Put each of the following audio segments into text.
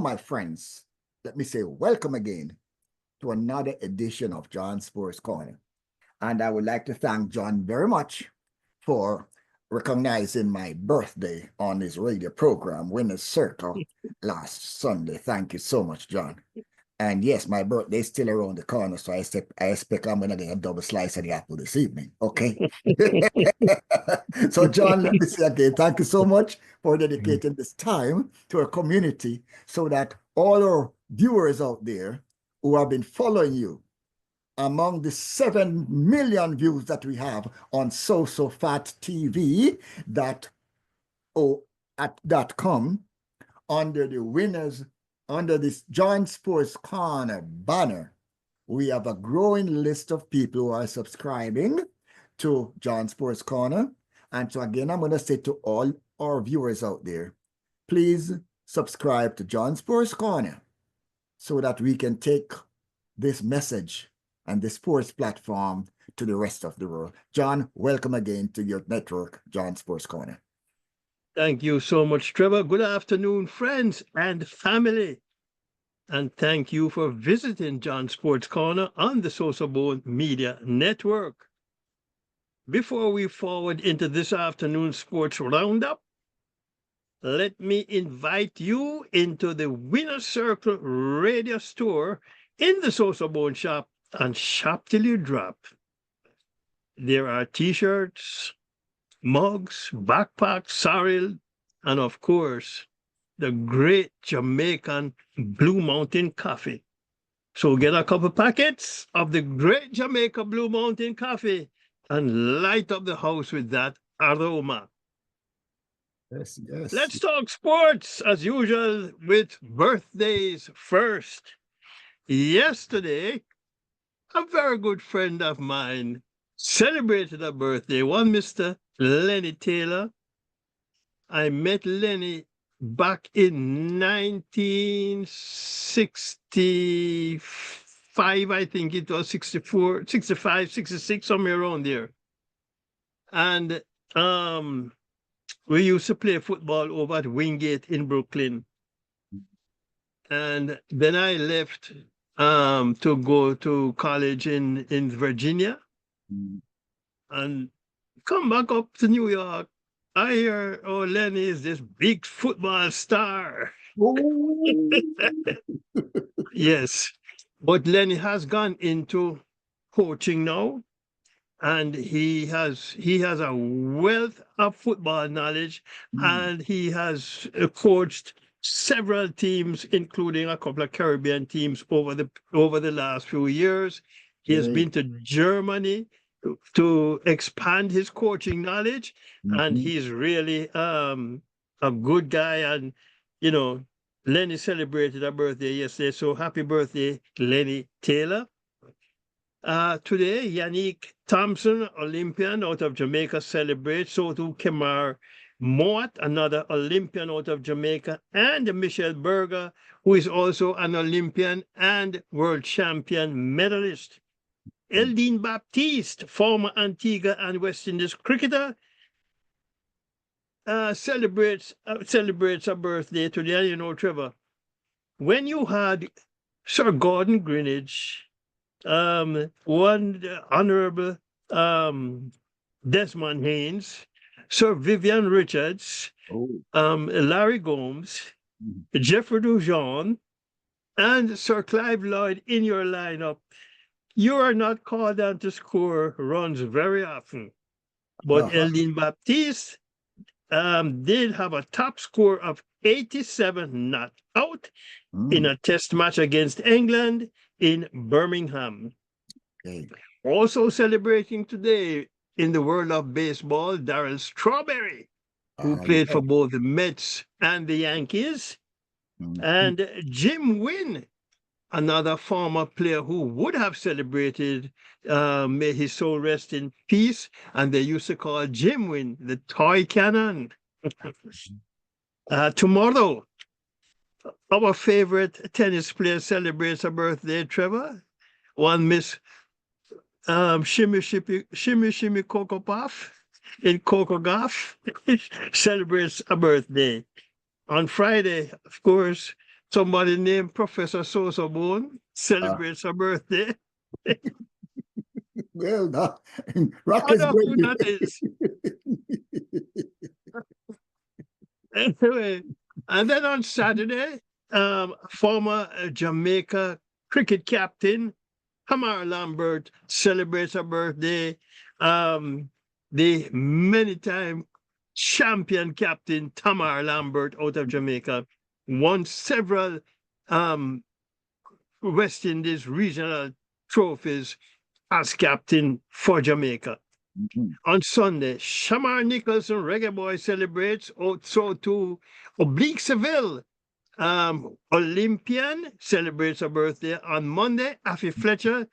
my friends, let me say welcome again to another edition of John Sports Corner. And I would like to thank John very much for recognizing my birthday on his radio program, Winner's Circle, last Sunday. Thank you so much, John. And yes, my birthday is still around the corner, so I expect I'm going to get a double slice of the apple this evening, okay? So, John, let me say again, thank you so much for dedicating this time to our community so that all our viewers out there who have been following you, among the 7 million views that we have on Sosofat TV, .com, under this John Sports Corner banner, we have a growing list of people who are subscribing to John Sports Corner. And so again, I'm going to say to all our viewers out there, please subscribe to John Sports Corner so that we can take this message and the sports platform to the rest of the world. John, welcome again to your network, John Sports Corner. Thank you so much, Trevor. Good afternoon, friends and family. And thank you for visiting John Sports Corner on the Sosofat Media Network. Before we forward into this afternoon's sports roundup, let me invite you into the Winner's Circle radio store in the Sosofat shop and shop till you drop. There are t-shirts, mugs, backpacks, sorrel, and of course, the great Jamaican Blue Mountain coffee. So get a couple packets of the great Jamaica Blue Mountain coffee and light up the house with that aroma. Yes, yes. Let's talk sports as usual with birthdays first. Yesterday, a very good friend of mine celebrated a birthday, one Mr. Lenny Taylor. I met Lenny back in 1965, I think it was 64, 65, 66, somewhere around there. And we used to play football over at Wingate in Brooklyn. And then I left to go to college in Virginia and come back up to New York. I hear, oh, Lenny is this big football star. Yes, but Lenny has gone into coaching now, and he has a wealth of football knowledge, and he has coached several teams, including a couple of Caribbean teams over the last few years. He has been to Germany to expand his coaching knowledge, and he's really a good guy. And you know, Lenny celebrated a birthday yesterday, so happy birthday, Lenny Taylor. Today, Yannick Thompson, Olympian out of Jamaica, celebrates. So too Kemar Mowat, another Olympian out of Jamaica, and Michelle Berger, who is also an Olympian and world champion medalist. Eldine Baptiste, former Antigua and West Indies cricketer, celebrates a birthday today. You know, Trevor, when you had Sir Gordon Greenidge, one Honorable Desmond Haynes, Sir Vivian Richards, Larry Gomes, Jeffrey Dujon, and Sir Clive Lloyd in your lineup, you are not called on to score runs very often. But Eldine Baptiste did have a top score of 87 not out in a test match against England in Birmingham. Also celebrating today in the world of baseball, Darryl Strawberry, who played for both the Mets and the Yankees, and Jim Wynn, another former player who would have celebrated, may his soul rest in peace, and they used to call Jim Wynn the toy cannon. Tomorrow, our favorite tennis player celebrates a birthday, Trevor. One Miss Shimmy Coco Puff in Coco Golf celebrates a birthday. On Friday, of course, somebody named Professor Sosofat celebrates her birthday. Well, no. I Rocket's don't know who that birthday. is. Anyway, and then on Saturday, former Jamaica cricket captain Hamar Lambert celebrates her birthday. The many-time champion captain Tamar Lambert out of Jamaica won several um, West Indies regional trophies as captain for Jamaica. Mhm. On Sunday, Shamar Nicholson, Reggae Boy, celebrates. So too, Oblique Seville, Olympian, celebrates her birthday. On Monday, Afi Fletcher,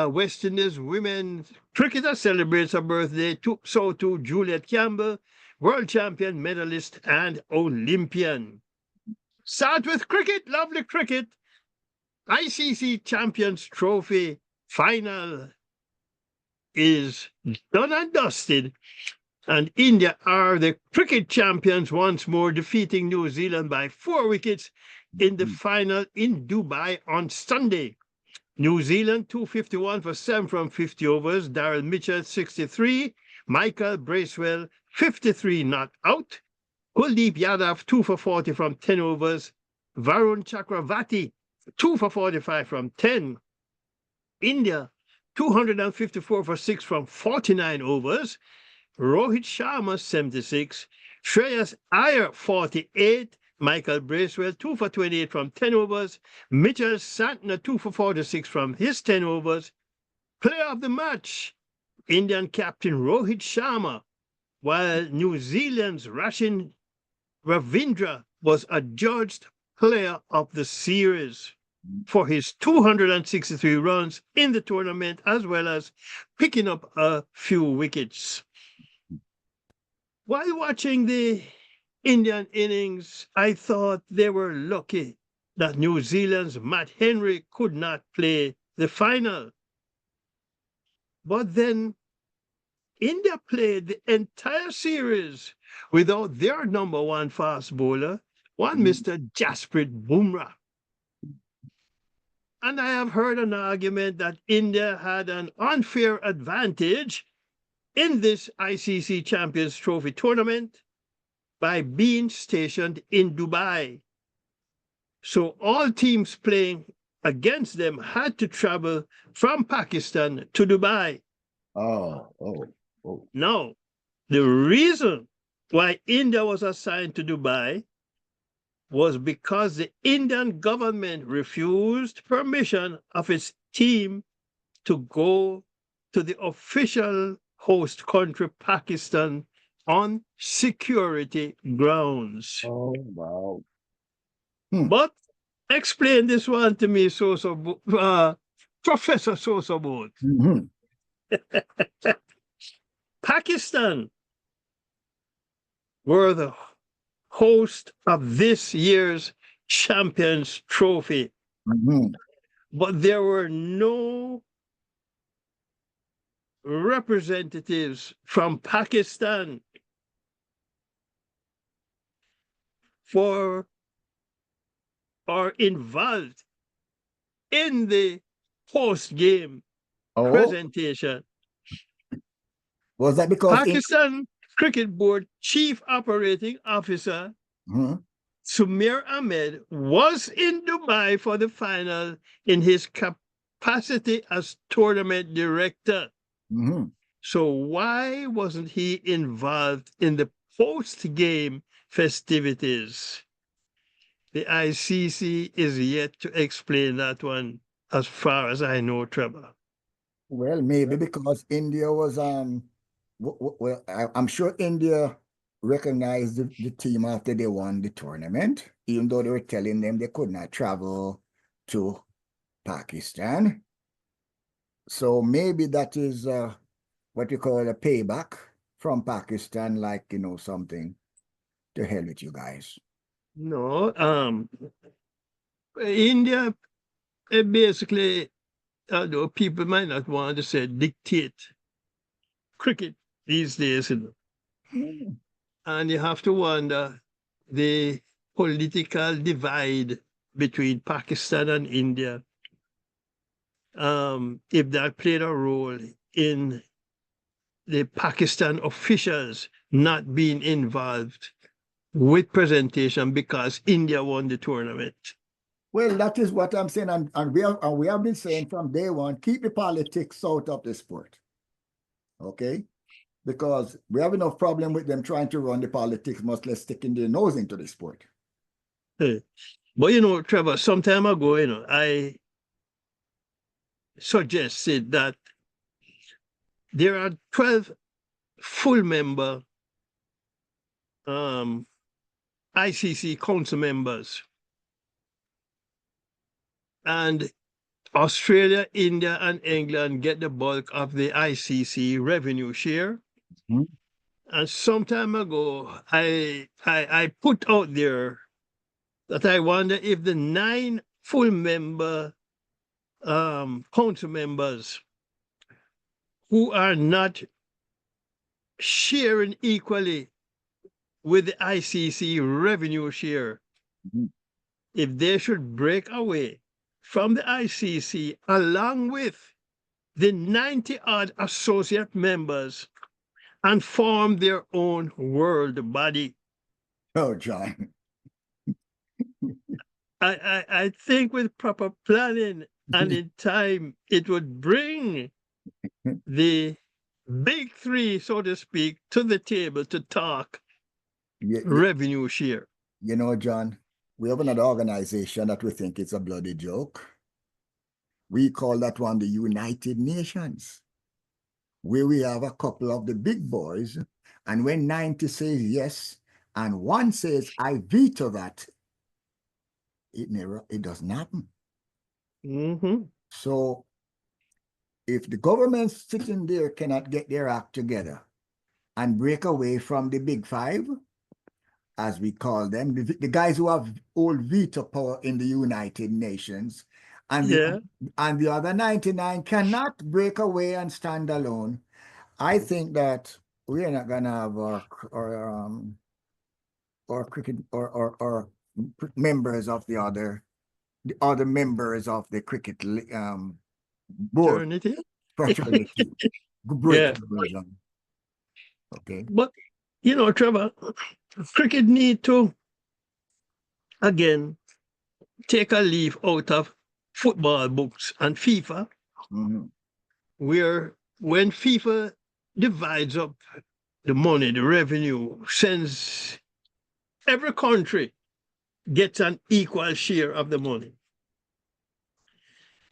West Indies women cricketer, celebrates her birthday. So too, Juliet Campbell, world champion, medalist, and Olympian. Start with cricket, lovely cricket. ICC Champions Trophy final is done and dusted, and India are the cricket champions once more, defeating New Zealand by 4 wickets in the final in Dubai on Sunday. New Zealand 251 for 7 from 50 overs. Daryl Mitchell 63, Michael Bracewell 53 not out. Kuldeep Yadav 2 for 40 from 10 overs. Varun Chakravarti 2 for 45 from 10. India 254 for 6 from 49 overs. Rohit Sharma 76, Shreyas Iyer 48, Michael Bracewell 2 for 28 from 10 overs, Mitchell Santner 2 for 46 from his 10 overs. Player of the match, Indian captain Rohit Sharma, while New Zealand's Rachin Ravindra was adjudged player of the series for his 263 runs in the tournament, as well as picking up a few wickets. While watching the Indian innings, I thought they were lucky that New Zealand's Matt Henry could not play the final. But then India played the entire series without their number one fast bowler, one Mr. Jasprit Bumrah. And I have heard an argument that India had an unfair advantage in this ICC Champions Trophy tournament by being stationed in Dubai. So all teams playing against them had to travel from Pakistan to Dubai. Oh. Now, the reason why India was assigned to Dubai was because the Indian government refused permission of its team to go to the official host country, Pakistan, on security grounds. Oh, wow. But explain this one to me, Professor Sosofat. Mhm. Pakistan were the host of this year's Champions Trophy, Mhm. but there were no representatives from Pakistan for or involved in the post-game Oh, presentation. was that because Pakistan Cricket Board Chief Operating Officer Mhm. Sumer Ahmed was in Dubai for the final in his capacity as tournament director. Mhm. So why wasn't he involved in the post-game festivities? The ICC is yet to explain that one, as far as I know, Trevor. Well, maybe because India was well, I'm sure India recognized the team after they won the tournament, even though they were telling them they could not travel to Pakistan. So maybe that is what you call a payback from Pakistan, like, something. To hell with you guys. No, India basically, although people might not want to say dictate cricket these days, Mm. and you have to wonder, the political divide between Pakistan and India, if that played a role in the Pakistan officials not being involved with presentation because India won the tournament. Well, that is what I'm saying, and we have been saying from day one, keep the politics out of the sport. Okay? Because we have enough problem with them trying to run the politics, much less sticking their nose into the sport. But Trevor, some time ago, I suggested that there are 12 full member ICC council members. And Australia, India, and England get the bulk of the ICC revenue share. Mm-hmm. And some time ago, I put out there that I wonder if the 9 full member council members who are not sharing equally with the ICC revenue share, Mm-hmm. if they should break away from the ICC along with the 90-odd associate members and form their own world body. Oh, John. I think with proper planning and in time, it would bring the big three, so to speak, to the table to talk revenue share. John, we have another organization that we think is a bloody joke. We call that one the United Nations, where we have a couple of the big boys, and when 90 says yes, and one says, I veto that, it doesn't happen. Mm-hmm. So if the government sitting there cannot get their act together and break away from the big five, as we call them, the guys who have all veto power in the United Nations, and the other 99 cannot break away and stand alone, I think that we are not gonna have our cricket or members of the other members of the cricket board fraternity. Yeah. Okay. But Trevor, cricket need to again take a leaf out of football books and FIFA, where when FIFA divides up the money, the revenue, sends every country gets an equal share of the money.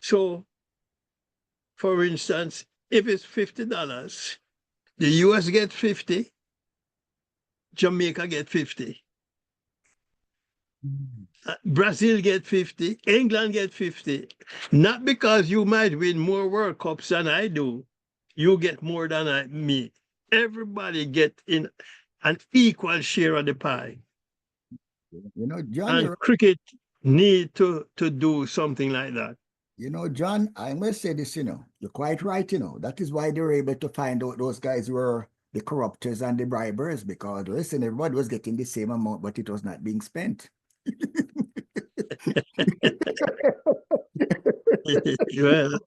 So, for instance, if it's $50, the US gets 50, Jamaica get 50. Brazil get 50, England get 50. Not because you might win more World Cups than I do, you get more than me. Everybody get in an equal share of the pie. John, and cricket need to do something like that. John, I must say this, you're quite right, that is why they were able to find out those guys were the corruptors and the bribers, because listen, everybody was getting the same amount, but it was not being spent. Well,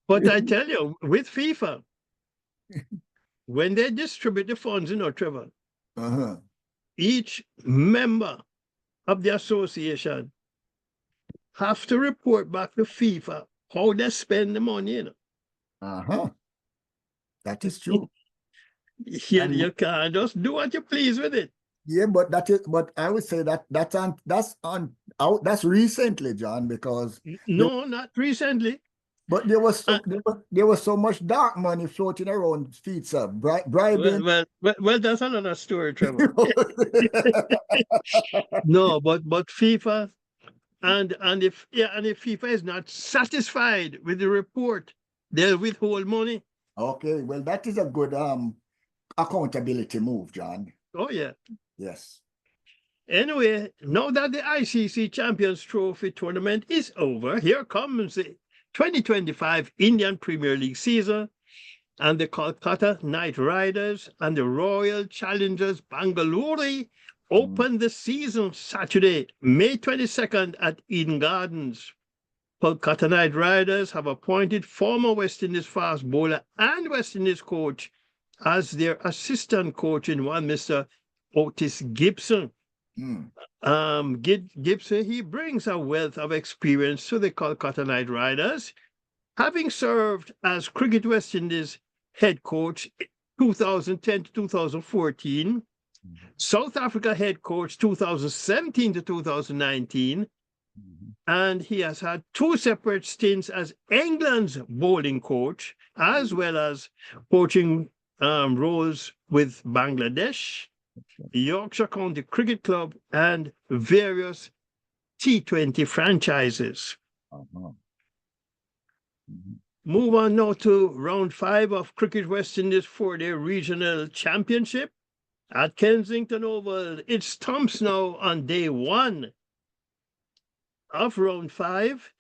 but I tell you, with FIFA, when they distribute the funds, Trevor, each member of the association have to report back to FIFA how they spend the money. That is true. You can't just do what you please with it. Yeah, but I would say that's recently, John, because no, not recently. But there was so much dark money floating around FIFA, bribing. Well, that's another story, Trevor. No, but FIFA and if FIFA is not satisfied with the report, they'll withhold money. Okay, well, that is a good accountability move, John. Oh yeah. Yes. Anyway, now that the ICC Champions Trophy tournament is over, here comes the 2025 Indian Premier League season. and the Kolkata Knight Riders and the Royal Challengers Bangalore opened the season Saturday, May 22nd at Eden Gardens. Kolkata Knight Riders have appointed former West Indies fast bowler and West Indies coach as their assistant coach in one Mr. Otis Gibson. Gibson, he brings a wealth of experience to the Kolkata Knight Riders, having served as Cricket West Indies head coach 2010 to 2014, South Africa head coach 2017 to 2019, and he has had 2 separate stints as England's bowling coach, as well as coaching roles with Bangladesh, Yorkshire County Cricket Club, and various T20 franchises. Move on now to round 5 of Cricket West Indies 4-day regional championship at Kensington Oval. It's stumps now on day 1 of round 5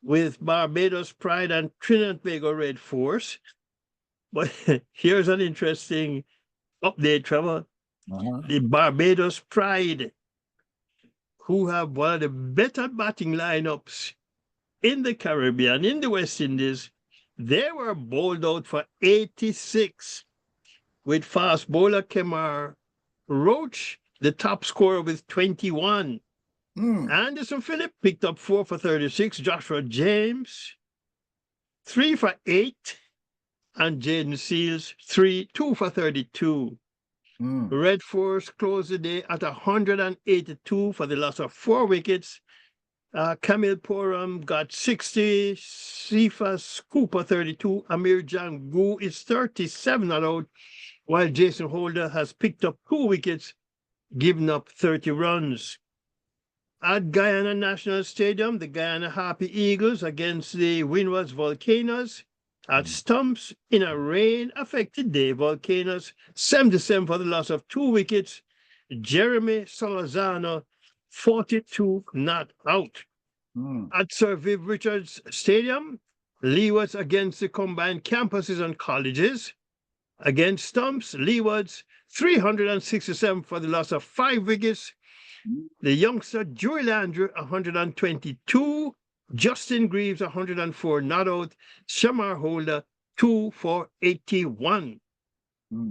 with Barbados Pride and Trinidad and Tobago Red Force. But here's an interesting update, Trevor. The Barbados Pride, who have one of the better batting lineups in the Caribbean, in the West Indies, they were bowled out for 86, with fast bowler Kemar Roach, the top scorer, with 21. Anderson Phillip picked up 4 for 36, Joshua James 3 for 8, and Jaden Seals 2 for 32. Red Force closed the day at 182 for the loss of 4 wickets. Camille Poram got 60, Cephas Cooper 32, Amir Jangu is 37 not out, while Jason Holder has picked up 2 wickets, giving up 30 runs. At Guyana National Stadium, the Guyana Happy Eagles against the Windward's Volcanoes. At stumps, in a rain-affected day, Volcanoes 77 for the loss of 2 wickets. Jeremy Solazano 42 not out. At Sir Viv Richards Stadium, Leewards against the combined campuses and colleges. Against stumps, Leewards 367 for the loss of 5 wickets. The youngster Joey Landry 122, Justin Greaves 104 not out, Shamar Holder 2 for 81.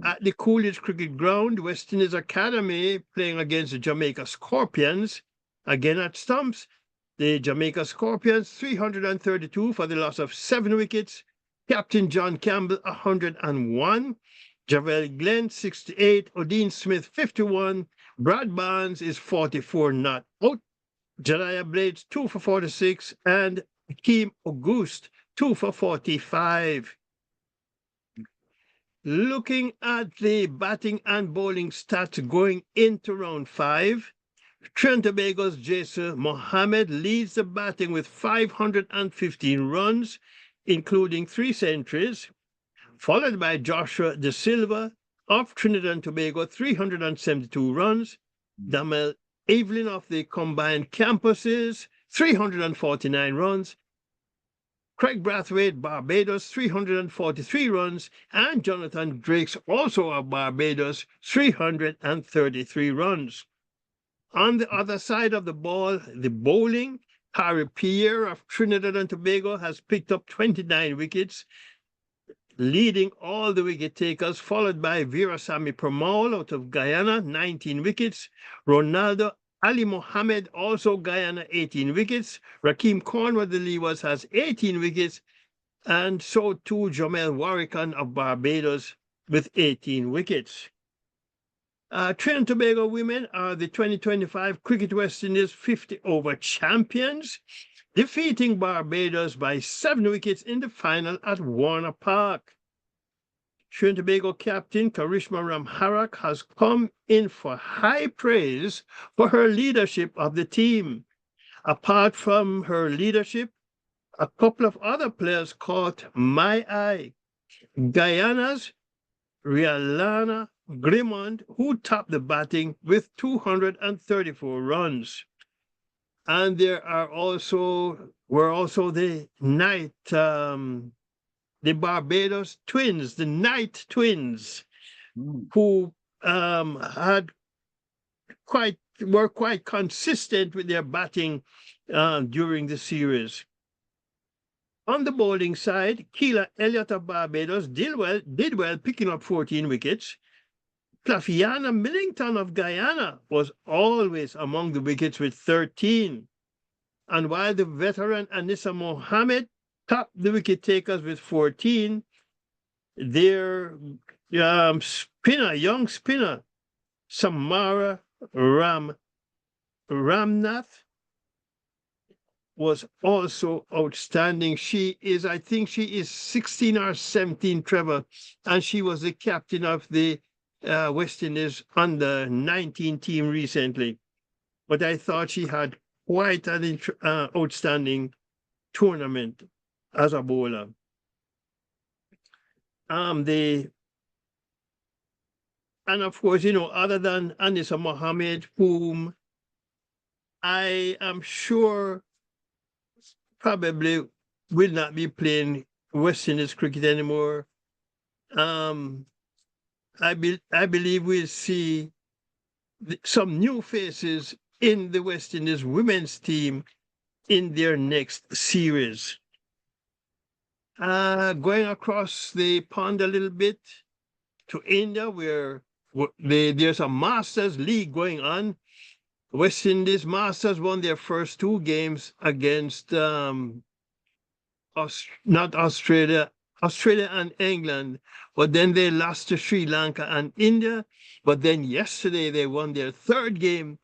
At the Coolidge Cricket Ground, West Indies Academy playing against the Jamaica Scorpions. Again at stumps, the Jamaica Scorpions 332 for the loss of 7 wickets. Captain John Campbell 101, Javel Glenn 68, Odin Smith 51, Brad Barnes is 44 not out. Jediah Blades 2 for 46, and Akeem Auguste 2 for 45. Looking at the batting and bowling stats going into round 5, Trinidad and Tobago's Jason Mohammed leads the batting with 515 runs, including 3 centuries, followed by Joshua De Silva of Trinidad and Tobago, 372 runs, Damel Evelyn of the combined campuses, 349 runs, Craig Brathwaite, Barbados, 343 runs, and Jonathan Drakes, also of Barbados, 333 runs. On the other side of the ball, the bowling, Harry Pierre of Trinidad and Tobago has picked up 29 wickets, leading all the wicket takers, followed by Veerasamy Permaul out of Guyana, 19 wickets, Ronaldo Ali Mohammed, also Guyana, 18 wickets. Rakeem Cornwall, the Leewards, has 18 wickets, and so too Jamel Warrican of Barbados with 18 wickets. Trinidad and Tobago women are the 2025 Cricket West Indies 50-over champions, defeating Barbados by 7 wickets in the final at Warner Park. Trinidad and Tobago captain Karishma Ramharak has come in for high praise for her leadership of the team. Apart from her leadership, a couple of other players caught my eye. Guyana's Rialana Grimond, who topped the batting with 234 runs. And there were also the night the Barbados Twins, the Knight Twins, who were quite consistent with their batting during the series. On the bowling side, Keeler Elliott of Barbados did well picking up 14 wickets. Clafiana Millington of Guyana was always among the wickets with 13. And while the veteran Anissa Mohammed topped the wicket takers with 14, their young spinner, Samara Ramnath, was also outstanding. I think she is 16 or 17, Trevor, and she was the captain of the West Indies under 19 team recently. But I thought she had quite an outstanding tournament as a bowler. And of course, other than Anissa Mohammed, whom I am sure probably will not be playing West Indies cricket anymore, I believe we'll see some new faces in the West Indies women's team in their next series. Going across the pond a little bit to India, where there's a Masters League going on. West Indies Masters won their first 2 games against not Australia and England, but then they lost to Sri Lanka and India. But then yesterday they won their 3rd game,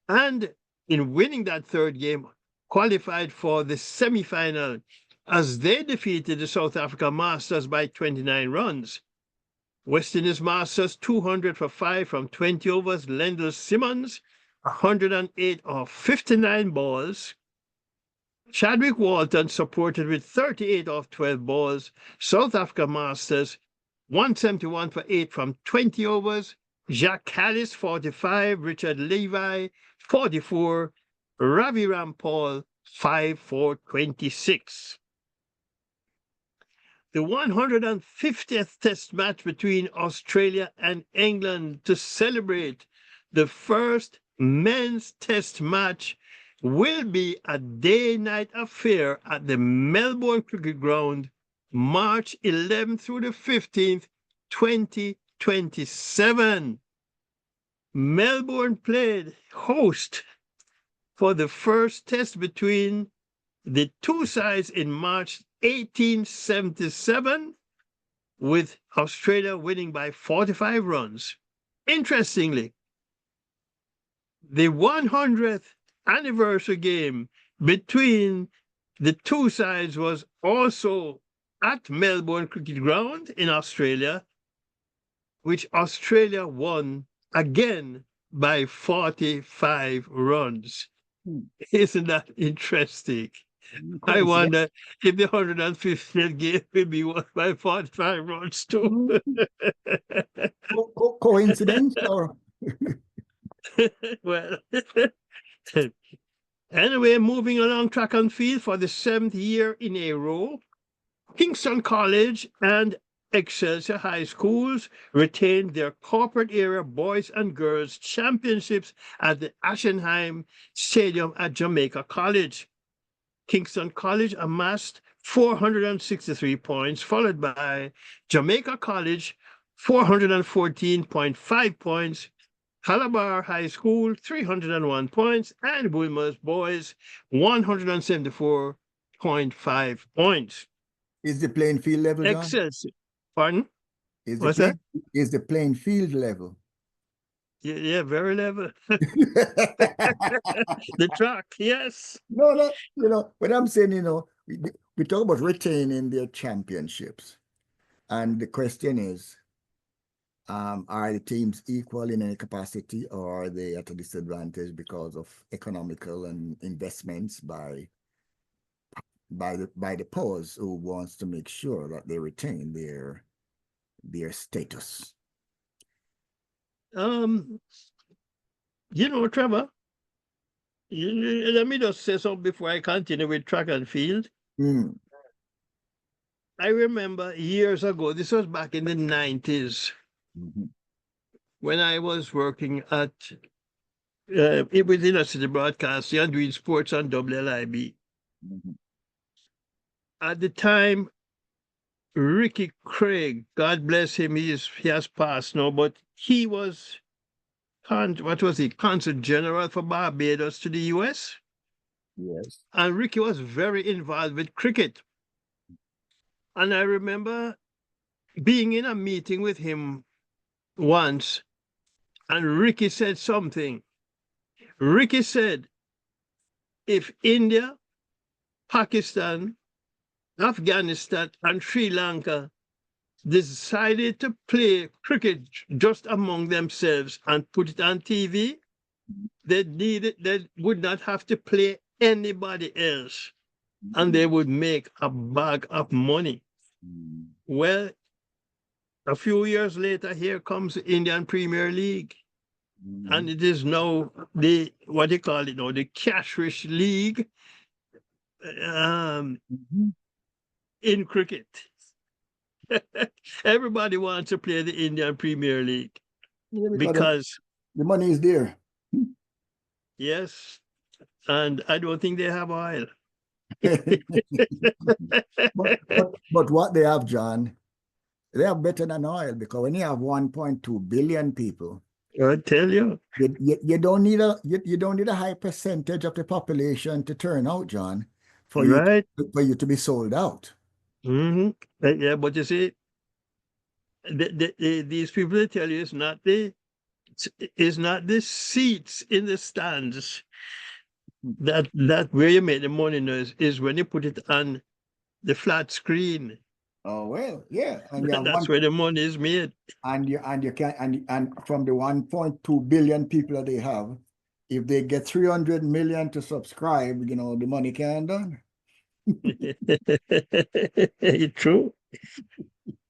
and in winning that 3rd game, qualified for the semi-final as they defeated the South Africa Masters by 29 runs. West Indies Masters 200 for 5 from 20 overs. Lendl Simmons 108 off 59 balls. Chadwick Walton supported with 38 off 12 balls. South Africa Masters 171 for 8 from 20 overs. Jacques Callis 45, Richard Levi 44, Ravi Rampal 5 for 26. The 150th Test match between Australia and England to celebrate the first men's Test match will be a day-night affair at the Melbourne Cricket Ground, March 11th through the 15th, 2027. Melbourne played host for the first Test between the two sides in March 1877, with Australia winning by 45 runs. Interestingly, the 100th anniversary game between the two sides was also at Melbourne Cricket Ground in Australia, which Australia won again by 45 runs. Isn't that interesting? I wonder if the 150th game will be won by 45 runs too. Coincidence or? Well, anyway, moving along track and field for the 7th year in a row, Kingston College and Excelsior High Schools retained their corporate era boys and girls championships at the Ashenheim Stadium at Jamaica College. Kingston College amassed 463 points, followed by Jamaica College 414.5 points, Calabar High School 301 points, and Wilmer's Boys 174.5 points. Is the playing field level, John? Excelsior. Pardon? What's that? Is the playing field level? Yeah, very level. The track, yes. No, what I'm saying, we talk about retaining their championships. And the question is, are the teams equal in any capacity, or are they at a disadvantage because of economical and investments by the powers who wants to make sure that they retain their status? Trevor, let me just say something before I continue with track and field. I remember years ago, this was back in the 90s, Mhm. when I was working at it was in a city broadcasting and doing sports on WLIB. Mhm. At the time, Ricky Craig, God bless him, he has passed now, but he was what was he, Consul General for Barbados to the US. Yes. And Ricky was very involved with cricket. And I remember being in a meeting with him once, and Ricky said something. Ricky said, if India, Pakistan, Afghanistan, and Sri Lanka decided to play cricket just among themselves and put it on TV, they would not have to play anybody else, and they would make a bag of money. Mhm. Well, a few years later, here comes the Indian Premier League, and Mhm. it is now the what they call it now, the cash-rich league Mhm. in cricket. Everybody wants to play the Indian Premier League Yeah, because because, the money is there. yes, and I don't think they have oil. But what they have, John, they have better than oil, because when you have 1.2 billion people, I tell you, you don't need you don't need a high percentage of the population to turn out, John, right? for you to be sold out. Hmm. Yeah, but you see, these people they tell you it's not the seats in the stands that where you make the money now is when you put it on the flat screen. Oh well, yeah, and you have That's where the money is made. and you can and from the 1.2 billion people that they have, if they get 300 million to subscribe, the money can done. True.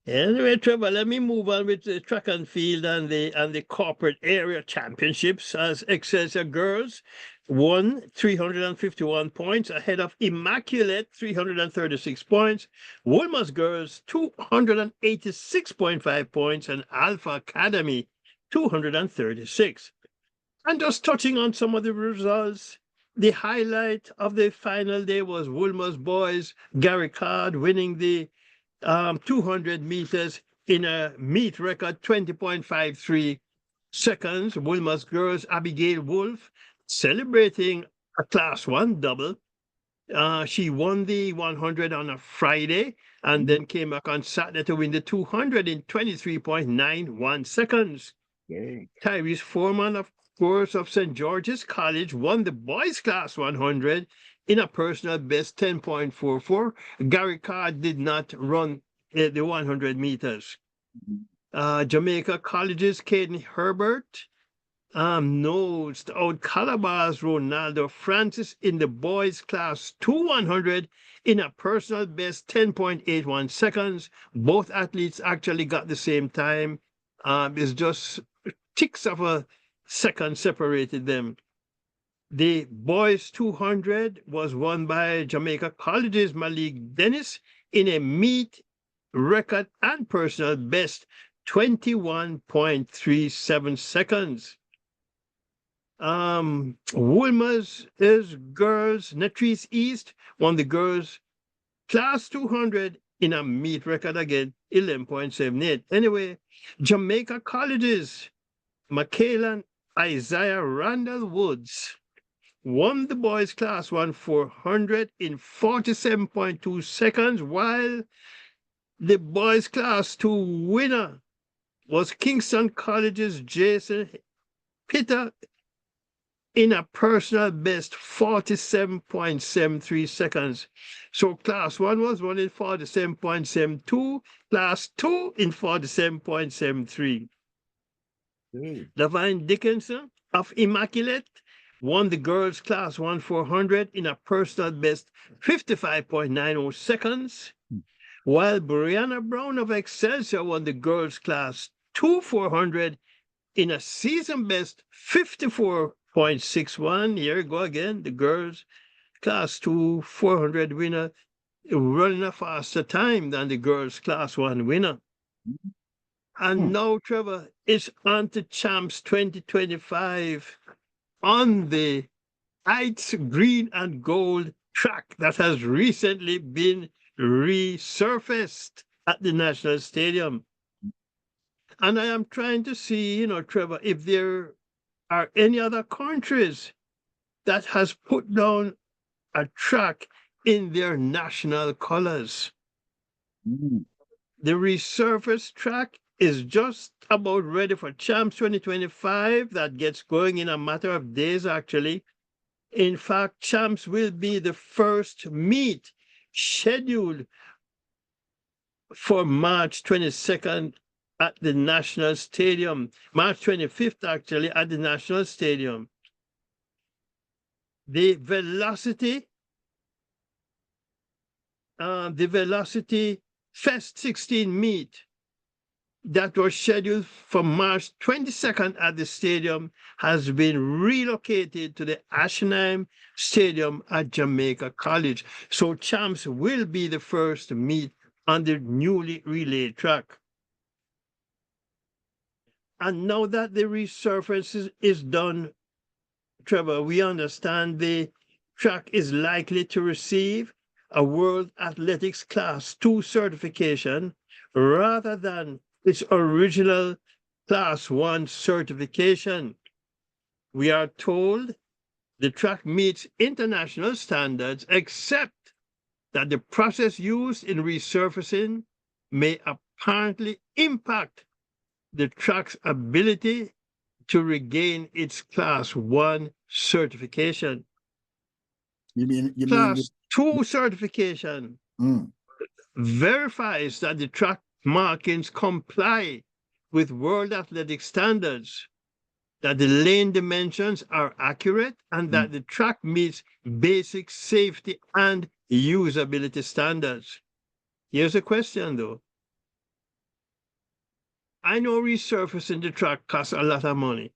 Anyway, Trevor, let me move on with the track and field and the corporate area championships, as Excelsior girls won 351 points ahead of Immaculate 336 points, Wolmer's girls 286.5 points, and Alpha Academy 236. And just touching on some of the results, the highlight of the final day was Wolmer's boys, Gary Card winning the 200 meters in a meet record 20.53 seconds. Wilma's girls, Abigail Wolf, celebrating a class one double. She won the 100 on a Friday and then came back on Saturday to win the 200 in 23.91 seconds. Okay. Tyrese Foreman, of course, of St. George's College, won the boys' class 100 in a personal best 10.44. Gary Card did not run the 100 meters. Jamaica College's Caden Herbert nosed out Calabar's Ronaldo Francis in the boys' class 2 100 in a personal best 10.81 seconds. Both athletes actually got the same time. It's just ticks of a second separated them. The boys 200 was won by Jamaica College's Malik Dennis in a meet record and personal best 21.37 seconds. Wilmer's is girls, Natrice East won the girls class 200 in a meet record again, 11.78. Anyway, Jamaica Colleges, Michaela and Isaiah Randall Woods won the boys class 1 400 in 47.2 seconds, while the boys class 2 winner was Kingston College's Jason Peter in a personal best 47.73 seconds. So class 1 was won in 47.72, class 2 in 47.73. Okay. Divine Dickinson of Immaculate won the girls class 1 400 in a personal best 55.90 seconds, while Brianna Brown of Excelsior won the girls class 2 400 in a season best 54.61. Here we go again, the girls class 2 400 winner running a faster time than the girls' Class 1 winner. And now, Trevor, it's on to Champs 2025 on the Heights Green and Gold track that has recently been resurfaced at the National Stadium. And I am trying to see, Trevor, if there are any other countries that has put down a track in their national colors. The resurfaced track is just about ready for Champs 2025 that gets going in a matter of days, actually. In fact, Champs will be the first meet scheduled for March 22nd at the National Stadium, March 25th, actually, at the National Stadium. The Velocity Fest 16 meet that was scheduled for March 22nd at the stadium has been relocated to the Ashenheim Stadium at Jamaica College. So Champs will be the first meet on the newly relayed track. And now that the resurface is done, Trevor, we understand the track is likely to receive a World Athletics Class 2 certification rather than its original Class 1 certification. We are told the track meets international standards, except that the process used in resurfacing may apparently impact the track's ability to regain its Class 1 certification. Class 2 certification verifies that the track markings comply with World Athletic standards, that the lane dimensions are accurate, and that the track meets basic safety and usability standards. Here's a question, though. I know resurfacing the track costs a lot of money,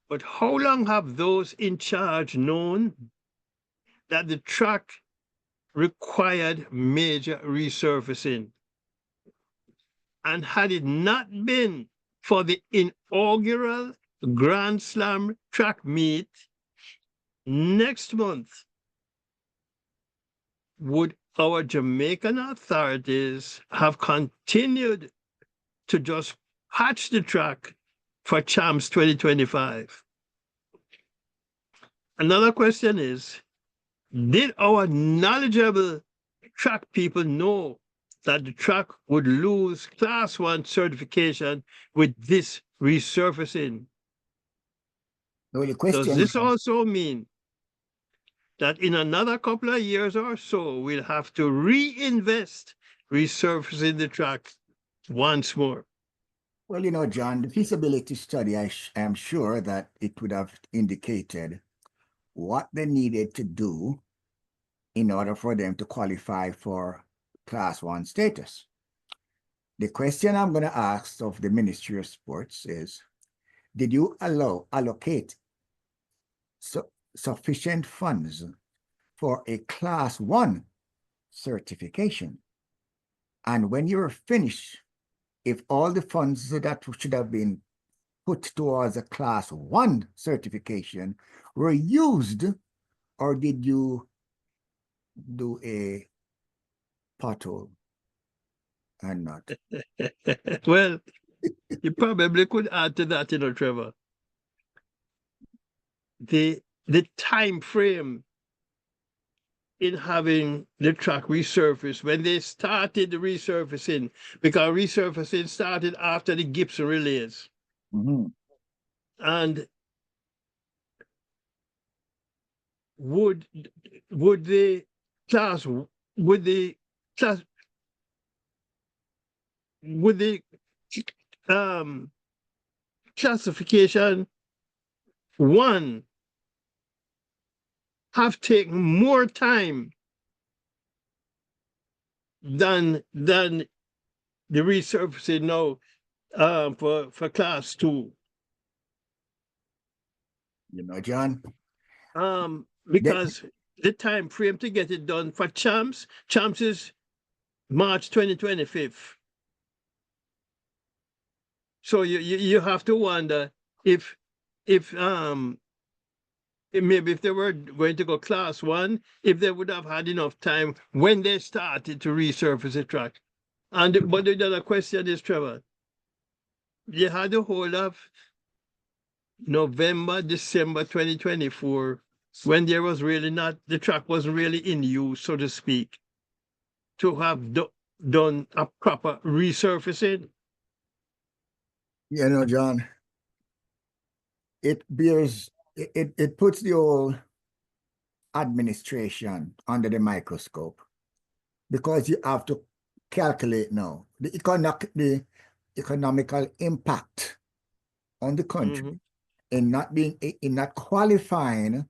but how long have those in charge known that the track required major resurfacing? And had it not been for the inaugural Grand Slam track meet next month, would our Jamaican authorities have continued to just patch the track for Champs 2025? Another question is, did our knowledgeable track people know that the track would lose Class 1 certification with this resurfacing? Well, the question Does this also mean that in another couple of years or so, we'll have to reinvest resurfacing the track once more? Well, John, the feasibility study, I am sure that it would have indicated what they needed to do in order for them to qualify for Class 1 status. The question I'm going to ask of the Ministry of Sports is, did you allocate sufficient funds for a Class 1 certification? And when you're finished, if all the funds that should have been put towards a Class 1 certification were used, or did you do a pothole and not? Well, you probably could add to that, Trevor. The time frame in having the track resurfaced, when they started the resurfacing, because resurfacing started after the Gibson relays. And would the classification 1 have taken more time than the resurfacing now for Class 2? John, Because the time frame to get it done for champs. Champs is March 2025. So you have to wonder if if maybe if they were going to go class one, if they would have had enough time when they started to resurface the track. And but the other question is, Trevor, you had the whole of November, December 2024, when there was really not, the track wasn't really in use, so to speak, to have done a proper resurfacing. You know, John, it puts the whole administration under the microscope, because you have to calculate now the economical impact on the country in not qualifying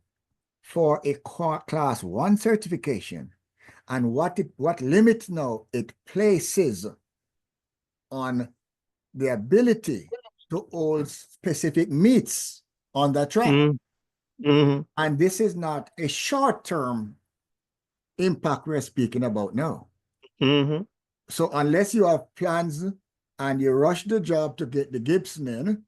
for a class one certification, and what limits now it places on the ability to hold specific meets on the track. And this is not a short-term impact we're speaking about now. So unless you have plans and you rush the job to get the Gibson in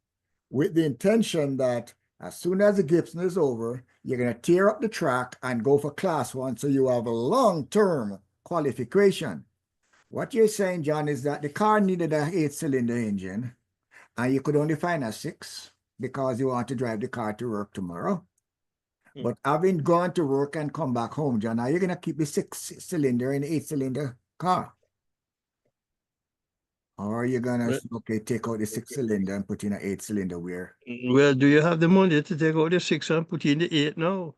with the intention that as soon as the Gibson is over, you're going to tear up the track and go for class one, so you have a long-term qualification. What you're saying, John, is that the car needed an 8-cylinder engine and you could only find a 6 because you want to drive the car to work tomorrow. But having gone to work and come back home, John, are you going to keep the 6-cylinder in the 8-cylinder car? Or are you going to, okay, take out the 6-cylinder and put in an 8-cylinder where? Well, do you have the money to take out the 6 and put in the 8 now?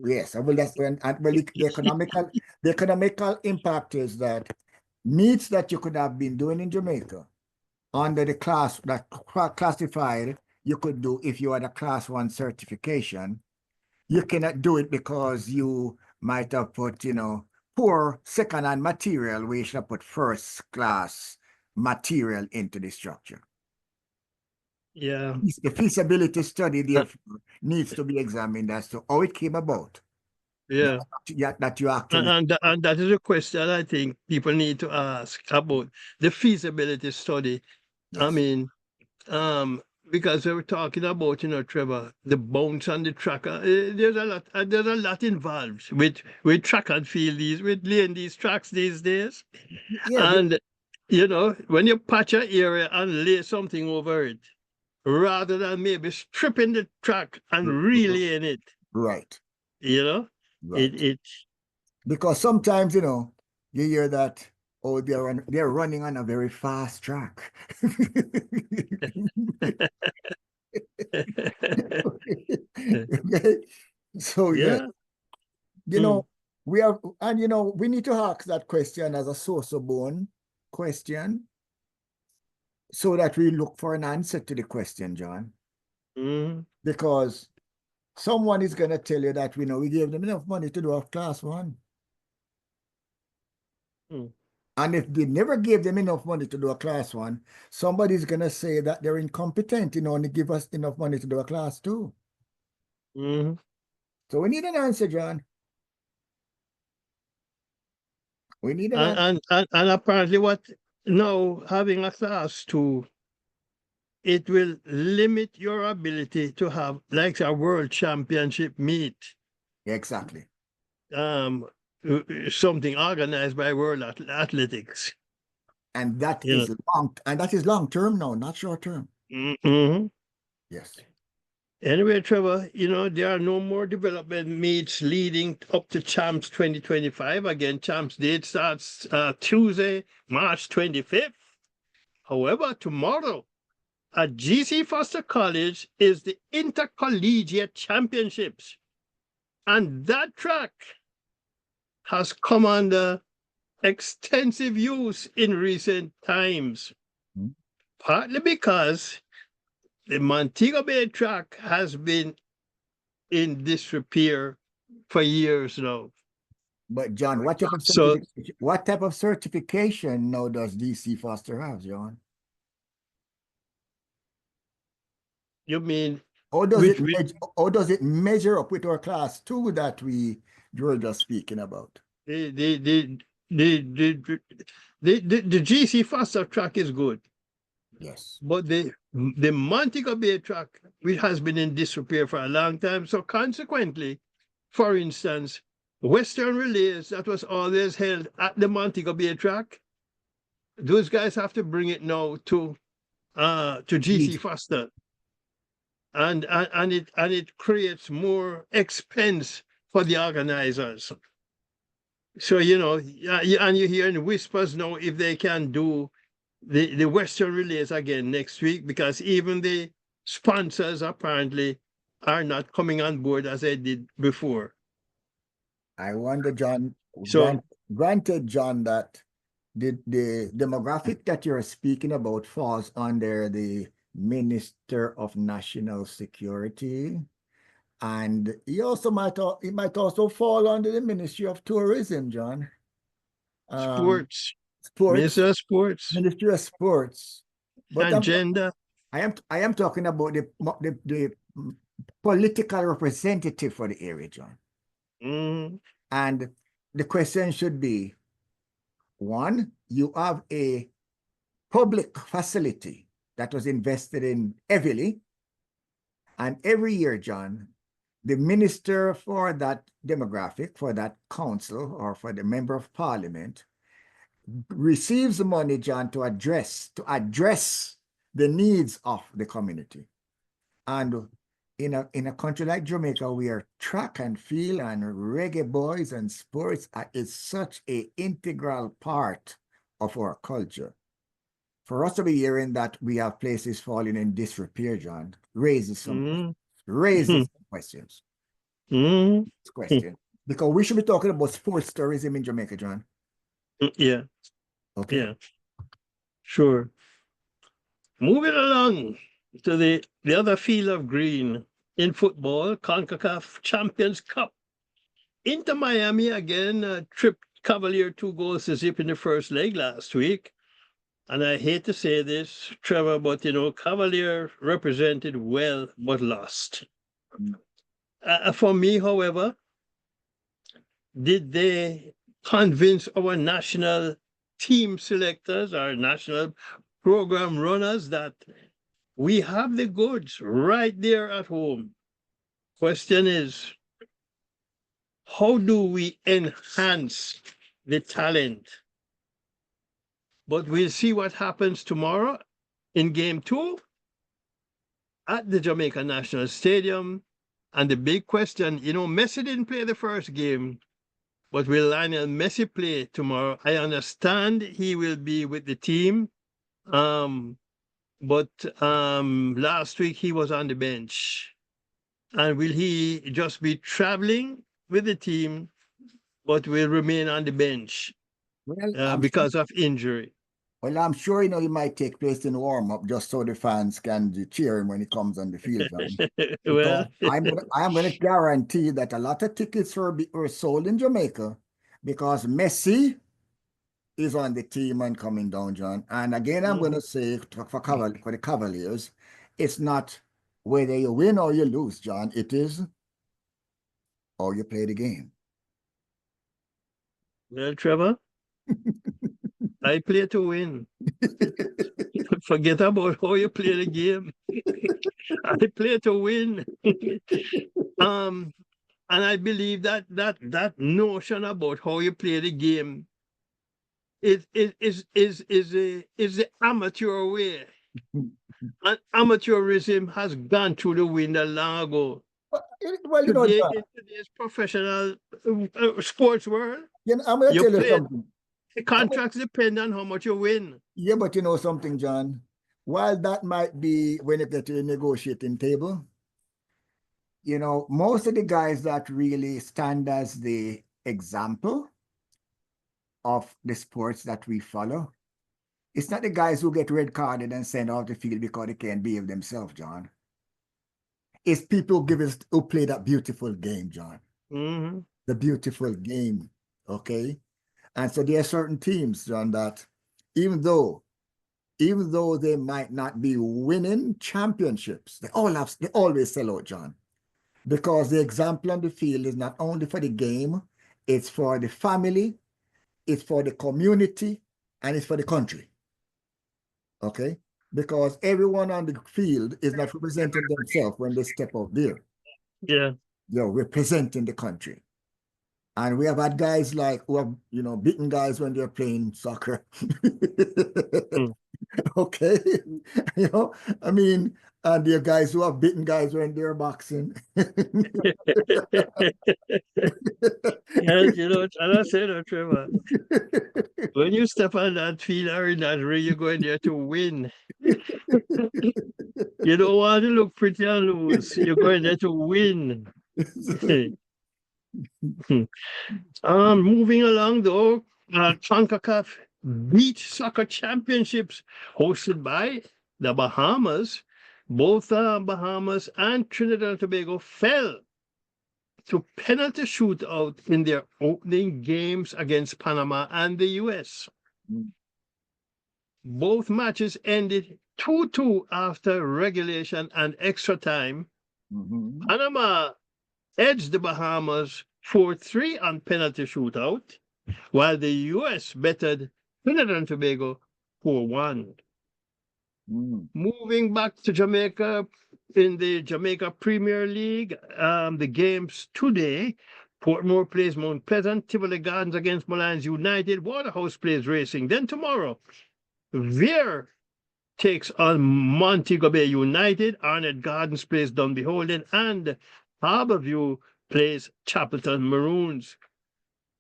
Yes, well, that's when, well, the economical impact is that meets that you could have been doing in Jamaica under the class that classified you could do if you had a class 1 certification. You cannot do it because you might have put, poor second-hand material where you should have put first-class material into the structure. Yeah. The feasibility study therefore needs to be examined as to how it came about. Yeah. That you actually... And that is a question I think people need to ask about the feasibility study. Yes. I mean, because we were talking about, Trevor, the bounce on the track. There's a lot involved with track and field with laying these tracks these days. Yeah, and when you patch an area and lay something over it, rather than maybe stripping the track and relaying it. Right. Right. Because sometimes, you hear that, oh, they're running on a very fast track. Okay. So yeah, we have, and we need to ask that question as a source-borne question, so that we look for an answer to the question, John. Because someone is going to tell you that we gave them enough money to do a class 1. And if they never gave them enough money to do a class 1, somebody's going to say that they're incompetent, only give us enough money to do a class 2. So we need an answer, John. We need an answer. And apparently having a class 2, it will limit your ability to have like a world championship meet. Exactly. Something organized by World Athletics. And that is long term now, not short term. Yes. Anyway, Trevor, there are no more development meets leading up to Champs 2025. Again, Champs date starts Tuesday, March 25th. However, tomorrow at GC Foster College is the Intercollegiate Championships. And that track has come under extensive use in recent times, partly because the Montego Bay track has been in disrepair for years now. But John, what type of certification now does DC Foster have, John? You mean which we how does it measure up with our class two that we were just speaking about? the the GC faster track is good, Yes. but the Montego Bay track, which has been in disrepair for a long time. So consequently, for instance, Western Relays that was always held at the Montego Bay track, those guys have to bring it now to GC Yes. faster, and it creates more expense for the organizers. So and you're hearing whispers now if they can do the Western Relays again next week, because even the sponsors apparently are not coming on board as they did before. I wonder, John, So granted, John, that the demographic that you're speaking about falls under the Minister of National Security, and it might also fall under the Ministry of Tourism, John. sports, Sports, Minister of Sports Ministry of Sports. But and gender. I am talking about the political representative for the area, John. Mhm. And the question should be, one, you have a public facility that was invested in heavily, and every year, John, the minister for that demographic, for that council, or for the member of parliament, receives the money, John, to address the needs of the community. And in a country like Jamaica, where track and field and reggae boys and sports is such an integral part of our culture, for us to be hearing that we have places falling in disrepair, John, raises some questions. Because we should be talking about sports tourism in Jamaica, John. Yeah. Okay. Yeah. Sure. Moving along to the other field of green in football, CONCACAF Champions Cup. Inter Miami again tripped Cavalier 2 goals to zip in the first leg last week. And I hate to say this, Trevor, but Cavalier represented well but lost. For me, however, did they convince our national team selectors, our national program runners, that we have the goods right there at home? Question is, how do we enhance the talent? But we'll see what happens tomorrow in game 2 at the Jamaica National Stadium. And the big question, Messi didn't play the first game, but will Lionel Messi play tomorrow? I understand he will be with the team. But last week he was on the bench. And will he just be traveling with the team, but will remain on the bench because of injury? Well, I'm sure he might take place in warm-up just so the fans can cheer him when he comes on the field, John. Well, I'm gonna guarantee that a lot of tickets were sold in Jamaica because Messi is on the team and coming down, John. And again, I'm gonna say for the Cavaliers, it's not whether you win or you lose, John. It is how you play the game. Well, Trevor, I play to win. Forget about how you play the game. I play to win. And I believe that notion about how you play the game is the amateur way. And amateurism has gone through the window long ago. Well, in today's professional sports world, I'm gonna tell you something. The contracts depend on how much you win. Yeah, but you know something, John? While that might be when you get to the negotiating table, most of the guys that really stand as the example of the sports that we follow, it's not the guys who get red carded and sent off the field because they can't behave themselves, John. It's people who play that beautiful game, John. The beautiful game, okay? And so there are certain teams, John, that even though even though they might not be winning championships, they always sell out, John. Because the example on the field is not only for the game, it's for the family, it's for the community, and it's for the country. Okay? Because everyone on the field is not representing themselves when they step out there. Yeah. They're representing the country. And we have had guys like who have, beaten guys when they're playing soccer. Okay. I mean, and there are guys who have beaten guys when they're boxing. Yes, and I say that, Trevor. When you step on that field or in that ring, you're going there to win. You don't want to look pretty and lose. You're going there to win. Moving along though, CONCACAF Beach Soccer Championships hosted by the Bahamas. Both Bahamas and Trinidad and Tobago fell to penalty shootout in their opening games against Panama and the US. Both matches ended 2-2 after regulation and extra time. Panama edged the Bahamas 4-3 on penalty shootout, while the US bettered Trinidad and Tobago 4-1. Moving back to Jamaica, in the Jamaica Premier League, the games today, Portmore plays Mount Pleasant, Tivoli Gardens against Malines United, Waterhouse plays Racing. Then tomorrow, Vere takes on Montego Bay United, Arnett Gardens plays Dunbeholden, and Harbourview plays Chapelton Maroons.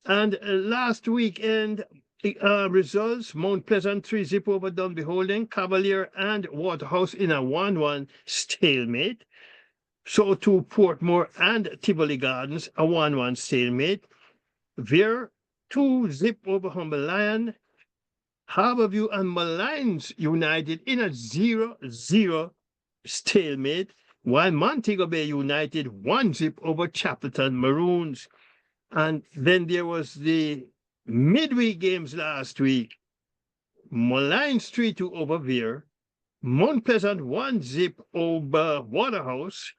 And last weekend, results, Mount Pleasant 3-0 over Dunbeholden, Cavalier and Waterhouse in a 1-1 stalemate. So too Portmore and Tivoli Gardens, a 1-1 stalemate. Vere 2-0 over Humber Lion. Harbourview and Malines United in a 0-0 stalemate, while Montego Bay United 1-0 over Chapelton Maroons. And then there was the midweek games last week. Malines 3-2 over Vere, Mount Pleasant 1-0 over Waterhouse,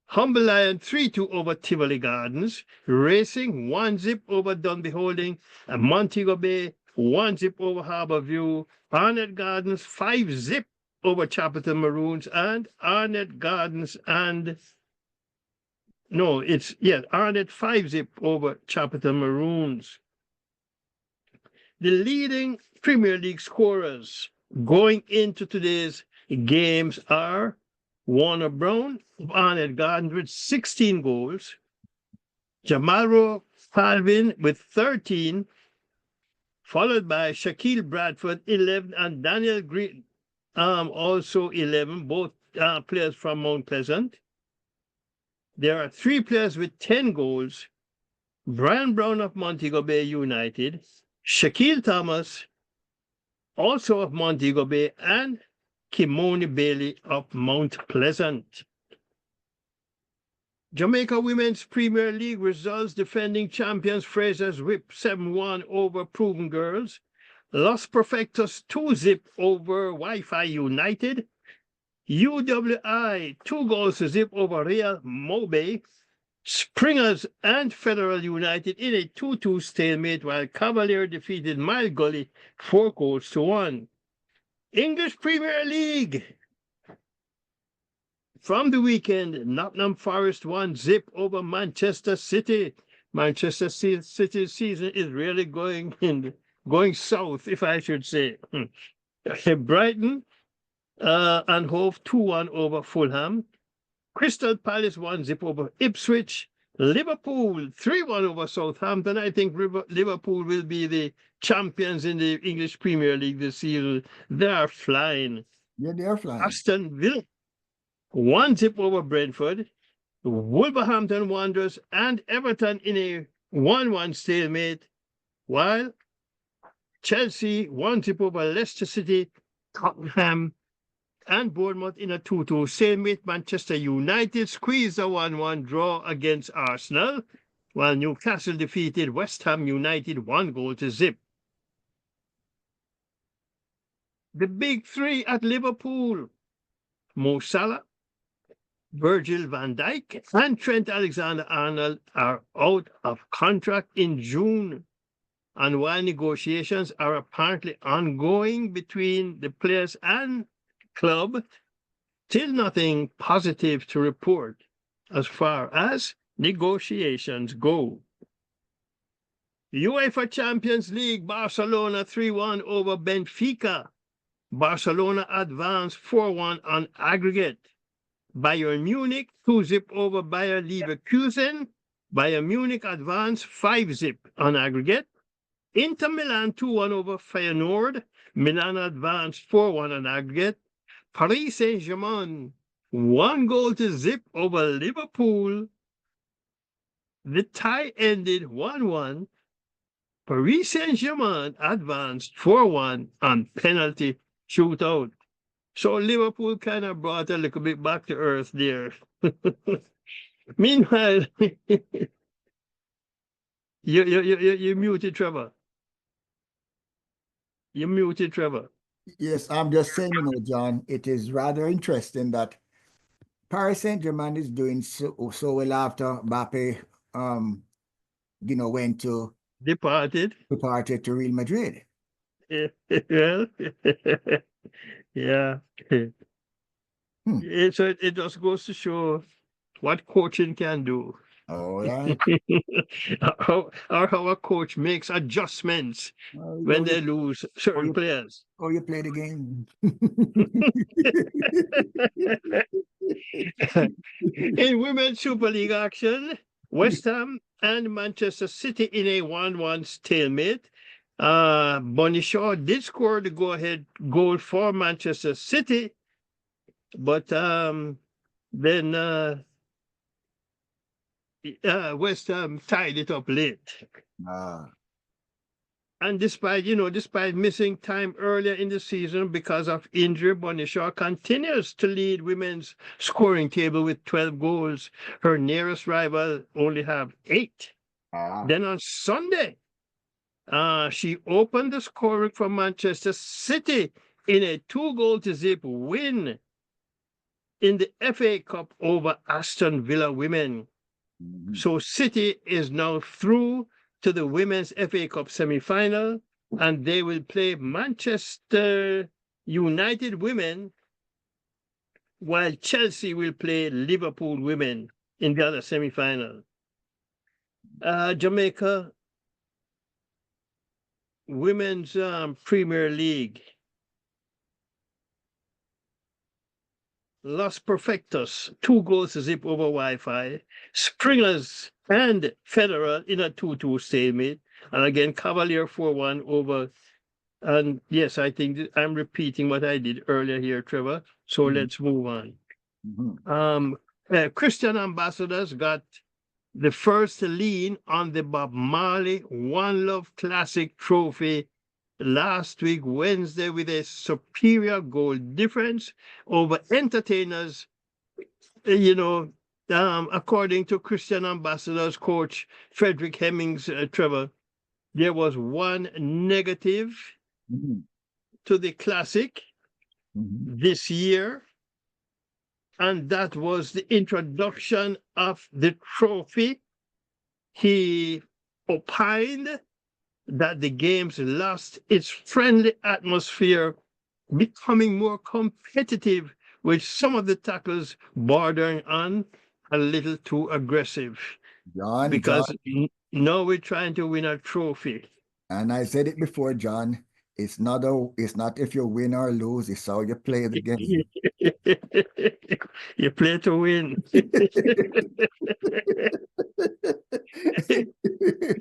Humber Lion 3-2 over Tivoli Gardens, Racing 1-0 over Dunbeholden, and Montego Bay 1-0 over Harbourview, Arnett Gardens 5-0 over Chapelton Maroons, and Arnett Gardens and Arnett 5-0 over Chapelton Maroons. The leading Premier League scorers going into today's games are Warner Brown of Arnett Gardens with 16 goals, Jamaro Palvin with 13, followed by Shaquille Bradford 11 and Daniel Green also 11, both players from Mount Pleasant. There are 3 players with 10 goals, Brian Brown of Montego Bay United, Shaquille Thomas, also of Montego Bay, and Kimoni Bailey of Mount Pleasant. Jamaica Women's Premier League results: defending champions Fraser's Whip 7-1 over Proven Girls, Los Perfectos 2-0 over Wi-Fi United, UWI 2-0 over Real Mobay, Springers and Federal United in a 2-2 stalemate, while Cavalier defeated Mile Gully 4-1. English Premier League. From the weekend, Nottingham Forest 1-0 over Manchester City. Manchester City's season is really going south, if I should say. Brighton and Hove 2-1 over Fulham. Crystal Palace 1-0 over Ipswich. Liverpool 3-1 over Southampton. I think Liverpool will be the champions in the English Premier League this season. They are flying. Yeah, they are flying. Aston Villa 1-0 over Brentford. Wolverhampton Wanderers and Everton in a 1-1 stalemate, while Chelsea 1-0 over Leicester City, Tottenham and Bournemouth in a 2-2 stalemate. Manchester United squeezed a 1-1 draw against Arsenal, while Newcastle defeated West Ham United 1-0. The big three at Liverpool, Mo Salah, Virgil van Dijk, and Trent Alexander-Arnold are out of contract in June. And while negotiations are apparently ongoing between the players and club, still nothing positive to report as far as negotiations go. UEFA Champions League, Barcelona 3-1 over Benfica. Barcelona advanced 4-1 on aggregate. Bayern Munich 2-0 over Bayer Leverkusen. Bayern Munich advanced 5-0 on aggregate. Inter Milan 2-1 over Feyenoord. Milan advanced 4-1 on aggregate. Paris Saint-Germain 1-0 over Liverpool. The tie ended 1-1. Paris Saint-Germain advanced 4-1 on penalty shootout. So Liverpool kind of brought a little bit back to earth there. Meanwhile, you muted, Trevor. You muted, Trevor. Yes, I'm just saying, John, it is rather interesting that Paris Saint-Germain is doing so well after Mbappe, went to Departed. to Real Madrid. Well, yeah. So it just goes to show what coaching can do. All right. or how a coach makes adjustments when they lose certain players. Oh, you play the game. In Women's Super League action, West Ham and Manchester City in a 1-1 stalemate. Bonnie Shaw did score the go-ahead goal for Manchester City, but then West Ham tied it up late. And despite missing time earlier in the season because of injury, Bonnie Shaw continues to lead women's scoring table with 12 goals. Her nearest rival only have 8. Then on Sunday, she opened the scoring for Manchester City in a 2-0 win in the FA Cup over Aston Villa women. So City is now through to the Women's FA Cup semi-final, and they will play Manchester United women, while Chelsea will play Liverpool women in the other semi-final. Jamaica Women's Premier League. Los Perfectos, 2-0 over Wi-Fi. Springers and Federal in a 2-2 stalemate. And again, Cavalier 4-1 over. And yes, I think I'm repeating what I did earlier here, Trevor. So let's move on. Christian Ambassadors got the first lean on the Bob Marley One Love Classic trophy last week, Wednesday, with a superior goal difference over entertainers. According to Christian Ambassadors coach Frederick Hemmings, Trevor, there was one negative to the classic this year, and that was the introduction of the trophy. He opined that the games lost its friendly atmosphere, becoming more competitive with some of the tackles bordering on a little too aggressive. John, because now we're trying to win a trophy. And I said it before, John. It's not if you win or lose, it's how you play the game. You play to win.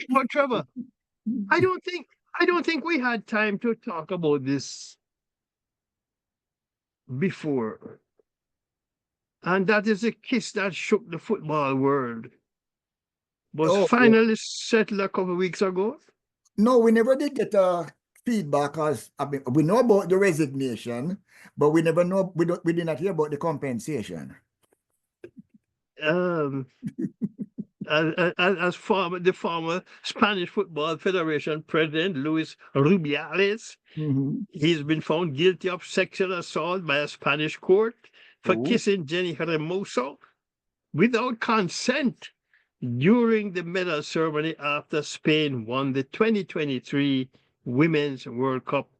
But Trevor, I don't think we had time to talk about this before. And that is a kiss that shook the football world. Was finally settled a couple of weeks ago. No, we never did get feedback, because we know about the resignation, but we never know. We did not hear about the compensation. the former Spanish Football Federation president, Luis Rubiales. Mhm. He's been found guilty of sexual assault by a Spanish court for Oh, kissing Jenny Hermoso without consent during the medal ceremony after Spain won the 2023 Women's World Cup.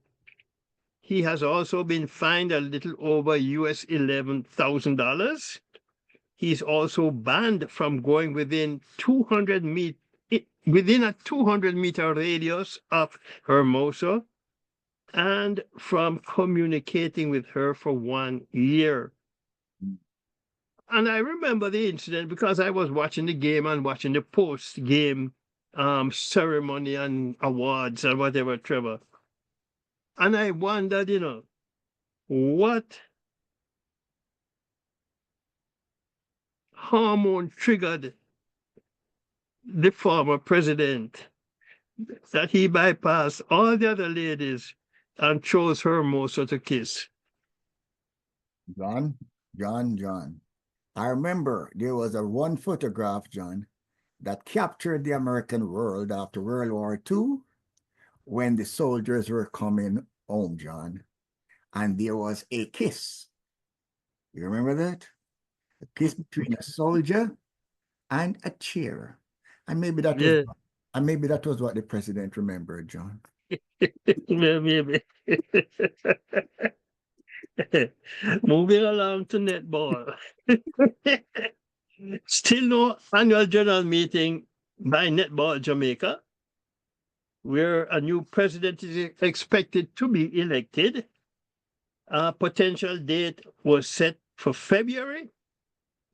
He has also been fined a little over US $11,000. He's also banned from going within a 200-meter radius of Hermosa and from communicating with her for 1 year. And I remember the incident because I was watching the game and watching the post-game ceremony and awards and whatever, Trevor. And I wondered, what hormone triggered the former president that he bypassed all the other ladies and chose Hermosa to kiss. John. I remember there was one photograph, John, that captured the American world after World War II when the soldiers were coming home, John, and there was a kiss. You remember that? A kiss between a soldier and a chair. And maybe that was Yeah, what the president remembered, John. maybe. Moving along to netball. Still no annual general meeting by Netball Jamaica, where a new president is expected to be elected. A potential date was set for February,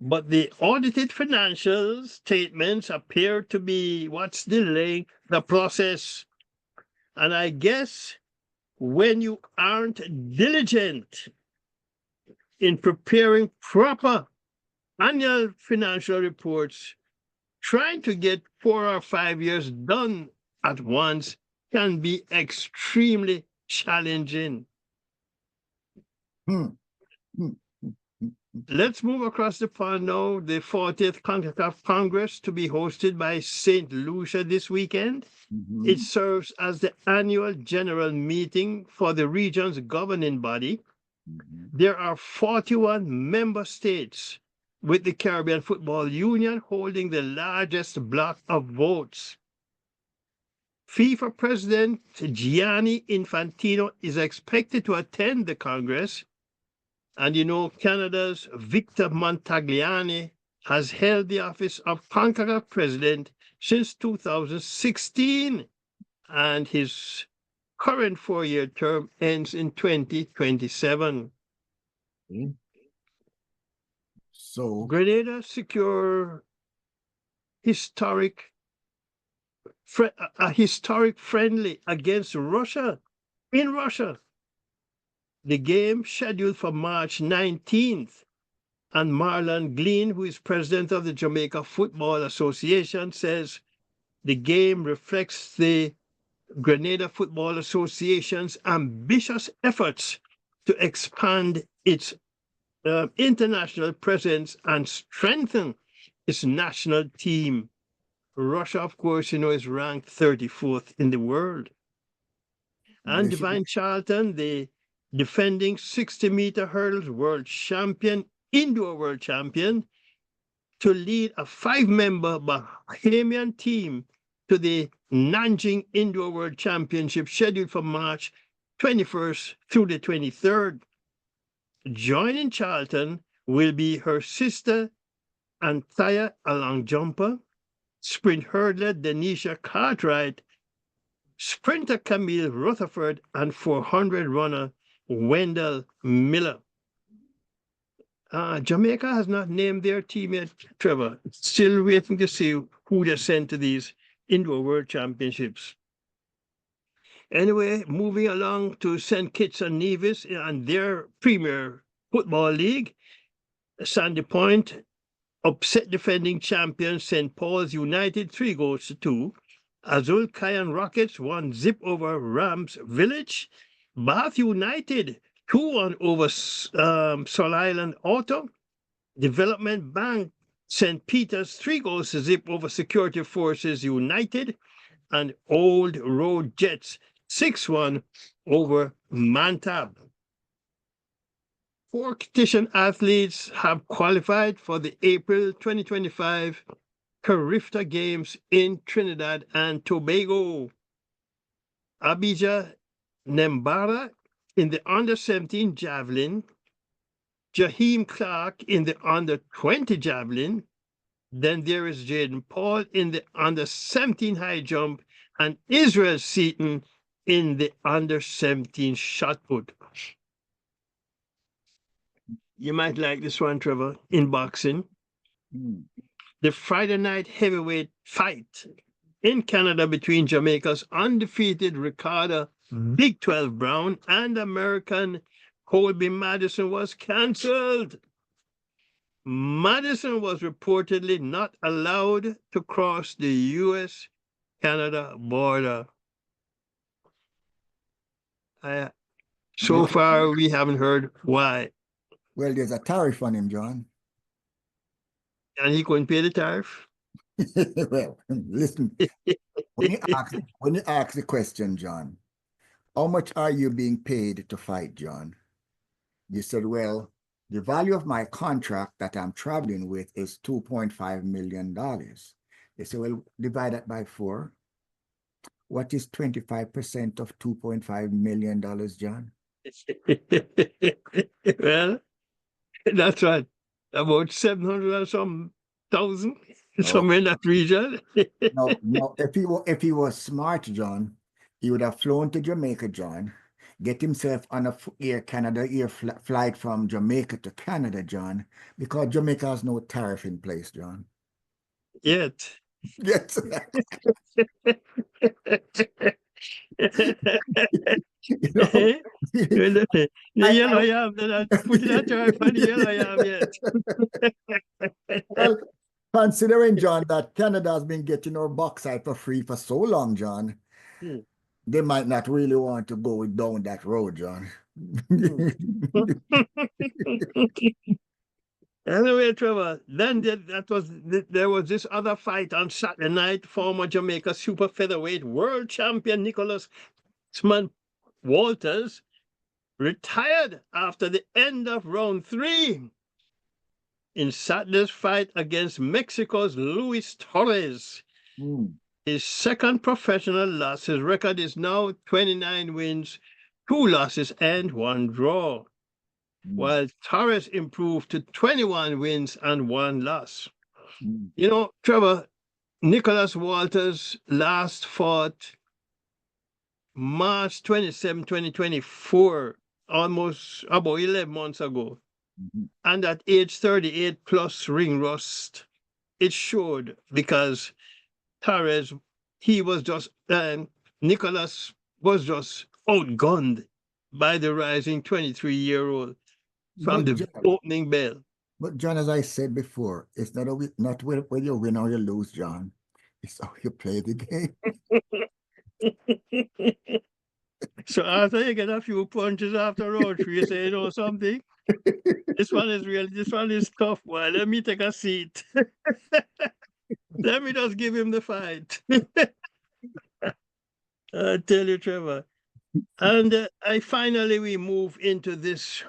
but the audited financial statements appear to be what's delaying the process. And I guess when you aren't diligent in preparing proper annual financial reports, trying to get 4 or 5 years done at once can be extremely challenging. Hmm. Hmm. Let's move across the pond now. The 40th CONCACAF Congress to be hosted by St. Lucia this weekend. Mhm. It serves as the annual general meeting for the region's governing body. Mhm. There are 41 member states, with the Caribbean Football Union holding the largest block of votes. FIFA President Gianni Infantino is expected to attend the Congress. And Canada's Victor Montagliani has held the office of CONCACAF president since 2016, and his current 4-year term ends in 2027. Okay. So, Grenada secure a historic friendly against Russia in Russia. The game scheduled for March 19th. And Marlon Glean, who is president of the Jamaica Football Association, says the game reflects the Grenada Football Association's ambitious efforts to expand its international presence and strengthen its national team. Russia, of course, is ranked 34th in the world. And this is Divine Charlton, the defending 60-meter hurdles world champion, indoor world champion, to lead a 5-member Bahamian team to the Nanjing Indoor World Championship scheduled for March 21st through the 23rd. Joining Charlton will be her sister Anthea Along-Jumper, sprint hurdler Denisha Cartwright, sprinter Camille Rutherford, and 400 runner Wendell Miller. Jamaica has not named their team yet, Trevor. Still waiting to see who they send to these Indoor World Championships. Anyway, moving along to St. Kitts and Nevis and their Premier Football League. Sandy Point upset defending champion St. Paul's United 3-2. Azul Cayenne Rockets won zip over Rams Village. Bath United 2-1 over Sol Island Auto. Development Bank St. Peter's 3-0 over Security Forces United, and Old Road Jets 6-1 over Mantab. 4 competition athletes have qualified for the April 2025 Carifta Games in Trinidad and Tobago. Abijah Nembara in the under-17 javelin, Jaheim Clark in the under-20 javelin, then there is Jaden Paul in the under-17 high jump, and Israel Seaton in the under-17 shot put. You might like this one, Trevor, in boxing. The Friday night heavyweight fight in Canada between Jamaica's undefeated Ricardo Big 12 Brown and American Colby Madison was cancelled. Madison was reportedly not allowed to cross the US-Canada border. So far, we haven't heard why. Well, there's a tariff on him, John. And he couldn't pay the tariff? Well, listen, when you ask the question, John, how much are you being paid to fight, John? You said, well, the value of my contract that I'm traveling with is $2.5 million. They say, well, divide that by 4. What is 25% of $2.5 million, John? Well, that's right. About 700 or some thousand, somewhere in that region. No, if he was smart, John, he would have flown to Jamaica, John, get himself on a Air Canada flight from Jamaica to Canada, John, because Jamaica has no tariff in place, John. Yet. Yes. You know, the yellow yam, put that tariff on the yellow yam yet. Well, considering, John, that Canada has been getting our bauxite for free for so long, John, they might not really want to go down that road, John. Anyway, Trevor, then there was this other fight on Saturday night. Former Jamaica super featherweight world champion Nicholas Walters retired after the end of round 3 in Saturday's fight against Mexico's Luis Torres. His second professional loss. His record is now 29 wins, 2 losses, and 1 draw, while Torres improved to 21 wins and 1 loss. You know, Trevor, Nicholas Walters last fought March 27, 2024, almost about 11 months ago. And at age 38 plus ring rust, it showed, because Torres, Nicholas was just outgunned by the rising 23-year-old from the opening bell. But John, as I said before, it's not whether you win or you lose, John. It's how you play the game. So after you get a few punches after round 3, you say, you know something? This one is tough, boy. Let me take a seat. Let me just give him the fight. I tell you, Trevor. And we move into this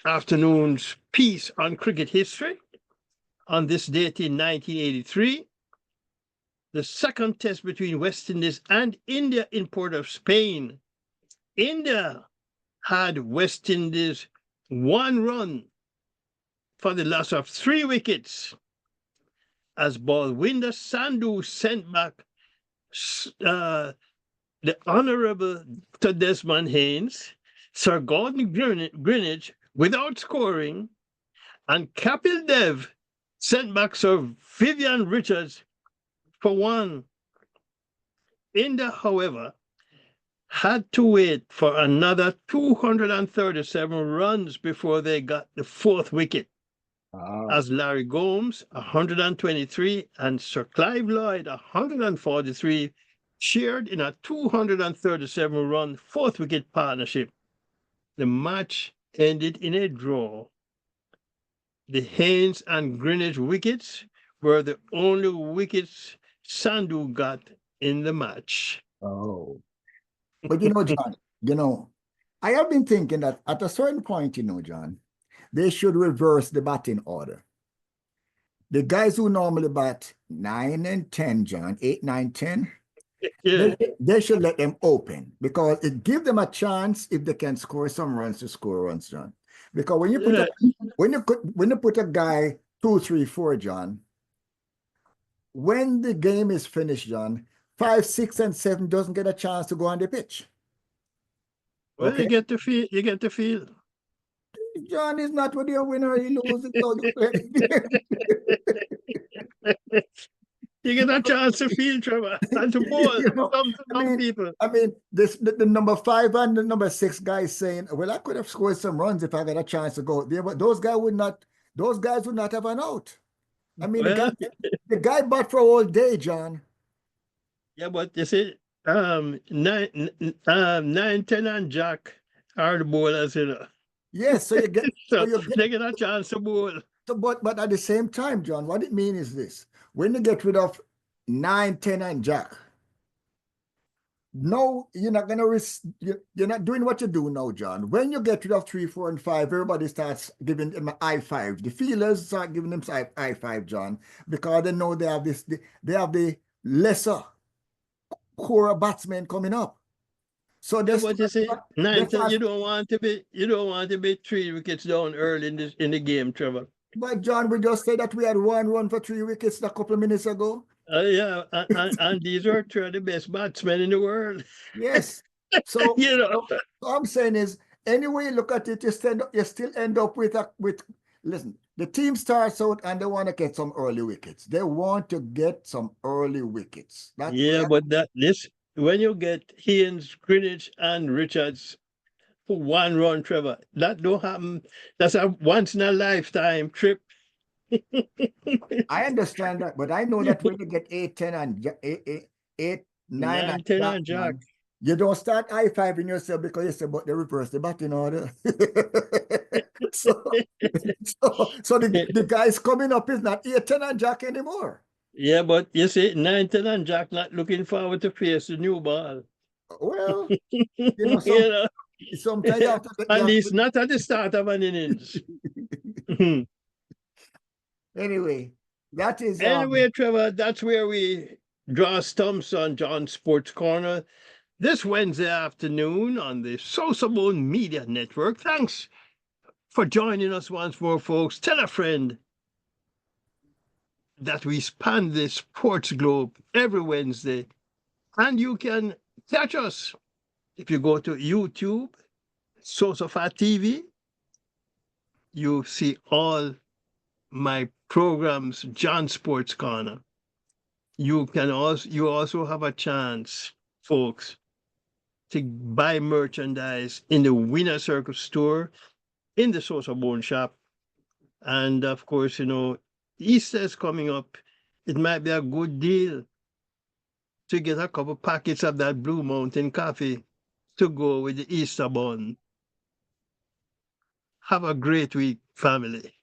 afternoon's piece on cricket history. On this date in 1983, the second test between West Indies and India in Port of Spain. India had West Indies 1 run for the loss of 3 wickets as Balwinder Sandhu sent back the Honourable Dr. Desmond Haynes, Sir Gordon Greenwich without scoring, and Kapil Dev sent back Sir Vivian Richards for 1. India, however, had to wait for another 237 runs before they got the 4th wicket, as Larry Gomes, 123, and Sir Clive Lloyd, 143, shared in a 237-run 4th wicket partnership. The match ended in a draw. The Haynes and Greenwich wickets were the only wickets Sandu got in the match. Oh, but John, I have been thinking that at a certain point, John, they should reverse the batting order. The guys who normally bat 9 and 10, John, 8, 9, 10, Yeah, they should let them open because it gives them a chance if they can score some runs to score runs, John. Because when you put yeah. when you put a guy 2, 3, 4, John, when the game is finished, John, 5, 6, and 7 doesn't get a chance to go on the pitch. Well, Okay, you get the feel. You get the feel. John is not with your winner, he loses. You get a chance to feel, Trevor, and to bowl. You know, Some people. the number 5 and the number 6 guys saying, "Well, I could have scored some runs if I got a chance to go there," but those guys would not have an out. I mean, Well, the guy bat for all day, John. yeah, but you see, 9, 10, and Jack are the bowlers, Yes, so you get, so So you get, they get a chance to bowl. so, but at the same time, John, what it means is this: when you get rid of 9, 10, and Jack, no, you're not gonna risk. You're not doing what you do now, John. When you get rid of 3, 4, and 5, everybody starts giving them an I5. The feelers start giving them I5, John, because they know they have this. They have the lesser core batsmen coming up. So Yeah, this, but you see, 9, 10, this, you don't want to be 3 wickets down early in the game, Trevor. but John, we just said that we had 1 run for 3 wickets a couple of minutes ago. Yeah, and these are 2 of the best batsmen in the world. Yes. So, You know, what I'm saying is, anyway you look at it, you still end up with listen, the team starts out and they want to get some early wickets. They want to get some early wickets. yeah, but when you get Haynes, Greenwich, and Richards for 1 run, Trevor, that don't happen. That's a once in a lifetime trip. I understand that, but I know that when you get 8, 10, and 8, 9, 9, and 10, Jack, and Jack. man, you don't start I5 in yourself because you say, but they reverse the batting order. so, the guys coming up is not 8, 10, and Jack anymore. Yeah, but you see, 9, 10, and Jack not looking forward to face the new ball. Well, You know, sometimes you have to, at least not at the start of an innings. anyway, that is Anyway, Trevor, that's where we draw stumps on John's Sports Corner this Wednesday afternoon on the Sosofat Media Network. Thanks for joining us once more, folks. Tell a friend that we span the sports globe every Wednesday, and you can catch us if you go to YouTube, Sosofat TV. You see all my programs, John Sports Corner. You also have a chance, folks, to buy merchandise in the Winner Circle store, in the Sosofat shop. And of course, Easter is coming up. It might be a good deal to get a couple packets of that Blue Mountain coffee to go with the Easter bun. Have a great week, family.